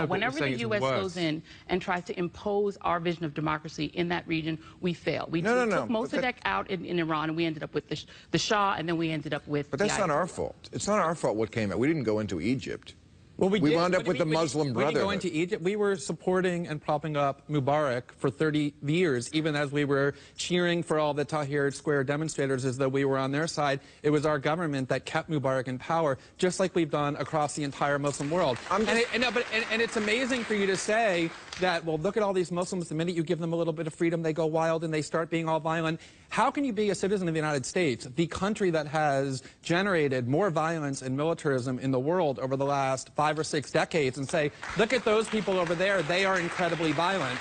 Whenever the U.S. goes in and tries to impose our vision of democracy in that region, we fail. We took Mossadegh out in Iran, and we ended up with the Shah, and then we ended up with. But that's not our fault. It's not our fault what came out. We didn't go into Egypt. Well, we wound up with the Muslim Brotherhood. We didn't go into Egypt. We were supporting and propping up Mubarak for 30 years, even as we were cheering for all the Tahrir Square demonstrators as though we were on their side. It was our government that kept Mubarak in power, just like we've done across the entire Muslim world. And it's amazing for you to say that, well, look at all these Muslims. The minute you give them a little bit of freedom, they go wild and they start being all violent. How can you be a citizen of the United States, the country that has generated more violence and militarism in the world over the last 5 or 6 decades, and say, look at those people over there, they are incredibly violent?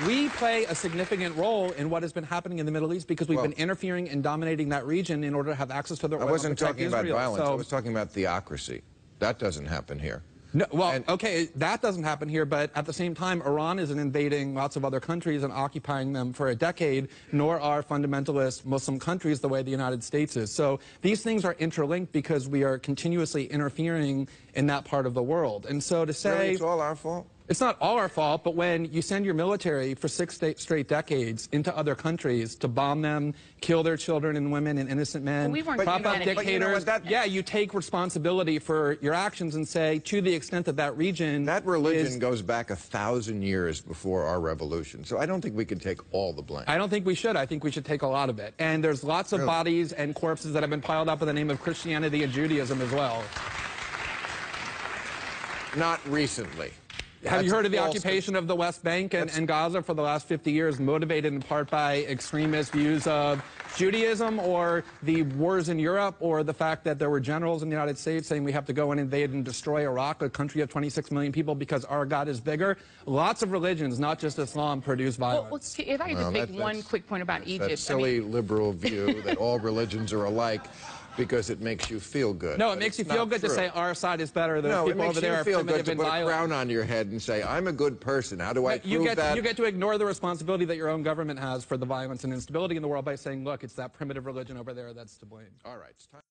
We play a significant role in what has been happening in the Middle East because we've been interfering and dominating that region in order to have access to the oil. I wasn't talking about violence. I was talking about theocracy. That doesn't happen here. No, well, okay, that doesn't happen here, but at the same time, Iran isn't invading lots of other countries and occupying them for a decade, nor are fundamentalist Muslim countries the way the United States is. So these things are interlinked because we are continuously interfering in that part of the world. And so to say... Really, it's all our fault? It's not all our fault, but when you send your military for 6 straight decades into other countries to bomb them, kill their children and women and innocent men, prop up dictators, yeah, you take responsibility for your actions and say, to the extent that that region... That religion goes back 1,000 years before our revolution, so I don't think we can take all the blame. I don't think we should. I think we should take a lot of it. And there's lots of bodies and corpses that have been piled up in the name of Christianity and Judaism as well. Not recently. Have you heard of the occupation of the West Bank and Gaza for the last 50 years, motivated in part by extremist views of Judaism, or the wars in Europe, or the fact that there were generals in the United States saying we have to go and invade and destroy Iraq, a country of 26 million people, because our God is bigger? Lots of religions, not just Islam, produce violence. Well, if I could just make one quick point about Egypt. That silly liberal view that all religions are alike because it makes you feel good. No, it makes you feel good to say our side is better than people over there are primitive and violent. No, it makes you feel good to put a crown on your head and say, I'm a good person. How do I prove that? You get to ignore the responsibility that your own government has for the violence and instability in the world by saying, look, it's that primitive religion over there that's to blame. All right. It's time.